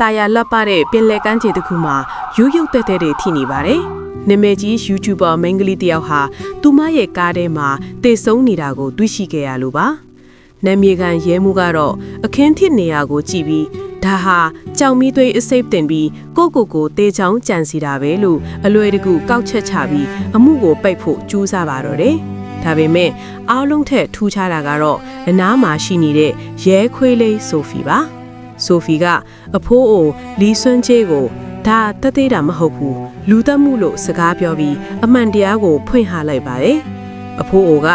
တာယာလှပတဲ့ပင်လယ်ကမ်းခြေတစ်ခုမှာရိုးရုပ်သက်တွေထိနေပါတယ်။နာမည်ကြီး YouTuber မင်းကလေးတယောက်ဟာသူမရဲ့ကားထဲမှာတေဆုံးနေတာကိုတွေ့ရှိခဲ့ရလို့ပါ။နာမည်ခံရဲမှုကတော့အခင်းဖြစ်နေရာကိုကြည့်ပြီးဒါဟာကြောင်မီးသွေးအစိပ်တင်ပြီးကိုတေချောင်းကြံစီတာပဲလို့အလွယ်တကူကောက်ချက်ချပြီးအမှုကိုပိတ်ဖို့ကြိုးစားပါတော့တယ်။ဒါပေမဲ့အားလုံးထက်ထူးခြားတာကတော့အနားမှာရှိနေတဲ့ရဲခွေးလေးဆိုဖီပါ။ဆိုဖီကအဖိုးအိုလီဆွန်းချေကိုဒါတသေးတာမဟုတ်ဘူးလူသက်မှုလို့စကားပြောပြီးအမှန်တရားကိုဖွင့်ဟလိုက်ပါတယ်။အဖိုးအိုက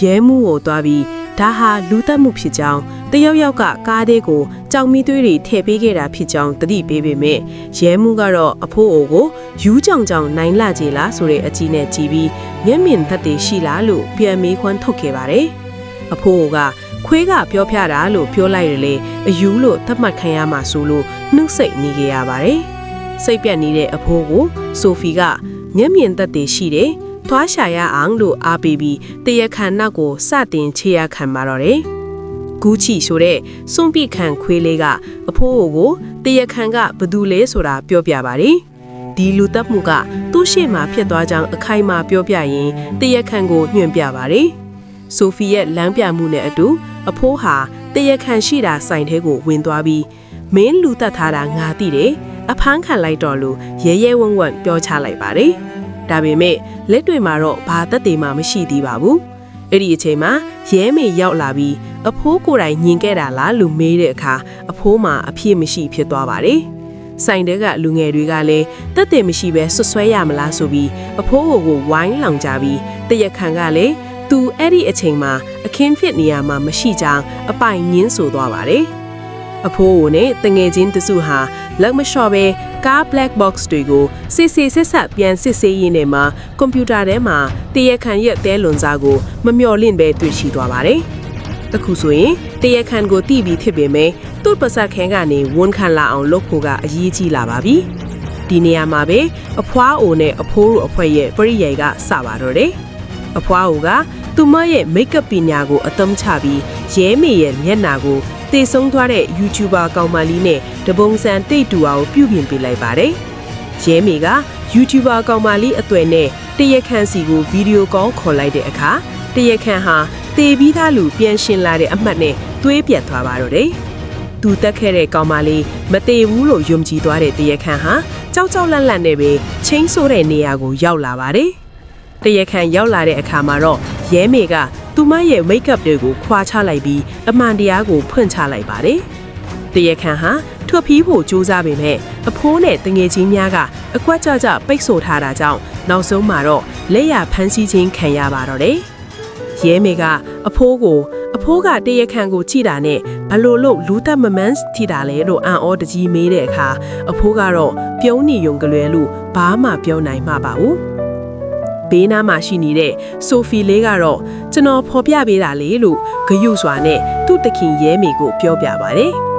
ရဲမှုကိုသွားပြီးဒါဟာလူသက်မှုဖြစ်ကြောင်းတယောက်ယောက်ကကားသေးကိုကြောင်မီးသွေးတွေထည့်ပေးခဲ့တာဖြစ်ကြောင်းတတိပေးပေမဲ့ရဲမှုကတော့အဖိုးအိုကိုယူးကြောင်ကြောင်နိုင်လာကြလားဆိုတဲ့အကြီးနဲ့ကြည်ပြီးမျက်မြင်သက်သေရှိလားလို့ပြန်မေးခွန်းထုတ်ခဲ့ပါတယ်။အဖိုးအိုကခွေးကပြောပြတာလို့ပြောလိုက်ရလေအယူလို့သတ်မှတ်ခံရမှာဆိုလို့နှုတ်ဆက်နေကြရပါတယ်။စိတ်ပြတ်နေတဲ့အဖိုးကိုဆိုဖီကမျက်မြင်သက်သေရှိတယ်။သွားရှာရအောင်လို့အားပေးပြီးတရခန်နောက်ကိုစတင်ချေရခံပါတော့တယ်။ဂူချီဆိုတဲ့စွန့်ပစ်ခံခွေးလေးကအဖိုးကိုတရခန်ကဘသူလဲဆိုတာပြောပြပါတယ်။ဒီလူသက်မှုကသူ့ရှေ့မှာဖြစ်သွားကြောင်းအခိုင်အမာပြောပြရင်တရခန်ကိုညွှန်ပြပါတယ်။ဆိုဖီရဲ့လမ်းပြမှုနဲ့အတူအဖိုးဟာတရခန်ရှိတာဆိုင်ထဲကိုဝင်သွားပြီးမင်းလူသက်ထားတာငါသိတယ်အဖမ်းခံလိုက်တော့လို့ရဲရဲဝံ့ဝံ့ပြောချလိုက်ပါတယ်။ဒါပေမဲ့လက်တွေမှာတော့ဘာသက်သေမှမရှိသေးပါဘူး။အဲ့ဒီအချိန်မှာရဲမေရောက်လာပြီးအဖိုးကိုယ်တိုင်ညင်ခဲ့တာလားလို့မေးတဲ့အခါအဖိုးမှာအပြည့်မရှိဖြစ်သွားပါတယ်။ဆိုင်တဲကလူငယ်တွေကလည်းသက်သေမရှိပဲဆွဆွဲရမလားဆိုပြီးအဖိုးကိုဝိုင်းလောင်ကြပြီးတရခန်ကလည်းသူအဲ့ဒီအချိန်မှာအခင်းဖြစ်နေရမှာမရှိကြောင်းအပိုင်ညင်းဆိုသွားပါတယ်။အဖိုးနဲ့တငယ်ချင်းတစုဟာလက်မလျှော့ပဲကား black box တွေကိုစစ်ဆက်ပြန်စစ်ဆေးရင်းနဲ့မှာကွန်ပျူတာထဲမှာတရခန်ရဲ့တဲလွန်စားကိုမမျှော်လင့်ပဲတွေ့ရှိသွားပါတယ်။တခုဆိုရင်တရခန်ကိုတီးပြီးဖြစ်ပေမဲ့သူ့ပါစက်ခဲကနေဝန်ခံလာအောင်လုပ်ဖို့ကအရေးကြီးလာပါပြီ။ဒီနေရာမှာပဲအဖွားအိုနဲ့အဖိုးတို့အဖွဲ့ရဲ့ပရိယာယ်ကစပါတော့တယ်။အဖွားအိုကသူမရဲ့ make-up ပညာကိုအသုံးချပြီးရဲမေရဲ့မျက်နှာကိုတေဆုံးသွားတဲ့ YouTuber ကောင်မလေးနဲ့တပုံစံတိတ်တူအောင်ပြုပြင်ပေးလိုက်ပါတယ်။ရဲမေက YouTuber ကောင်မလေးအသွယ်နဲ့တရခန်စီကိုဗီဒီယိုကောခေါ်လိုက်တဲ့အခါတရခန်ဟာတေပြီးသားလူပြန်ရှင်လာတဲ့အမှတ်နဲ့သွေးပြတ်သွားပါတော့တယ်။သူတက်ခဲ့တဲ့ကောင်မလေးမတေဘူးလို့ယုံကြည်သွားတဲ့တရခန်ဟာကြောက်လန့်နဲ့ပဲချင်းဆိုးတဲ့နေရာကိုရောက်လာပါတယ်။တရခန်ရောက်လာတဲ့အခါမှာတော့ရဲမေကသူမရဲ့ make-up တွေကိုခွာချလိုက်ပြီးအမှန်တရားကိုဖွင့်ချလိုက်ပါတယ်။တရခန်ဟာထွက်ပြေးဖို့ကြိုးစားပေမဲ့အဖိုးနဲ့တငယ်ချင်းများကအကွက်ကြပိတ်ဆို့ထားတာကြောင့်နောက်ဆုံးမှာတော့လက်ရဖမ်းဆီးခြင်းခံရပါတော့တယ်။ရဲမေကအဖိုးကတရခန်ကိုကြည့်တာနဲ့ဘလို့လို့လူသက်မမန်းထိတာလဲလို့အံ့ဩတကြီးမေးတဲ့အခါအဖိုးကတော့ပြုံးနေယုံကလွယ်လို့ဘာမှပြောနိုင်မှာပါဘူး။ဘေးနားမှာရှိနေတဲ့ဆိုဖီလေးကတော့ကျွန်တော်ဖော်ပြပေးတာလေလို့ဂယုစွာနဲ့သူ့တခင်ရဲမေကိုပြောပြပါတယ်။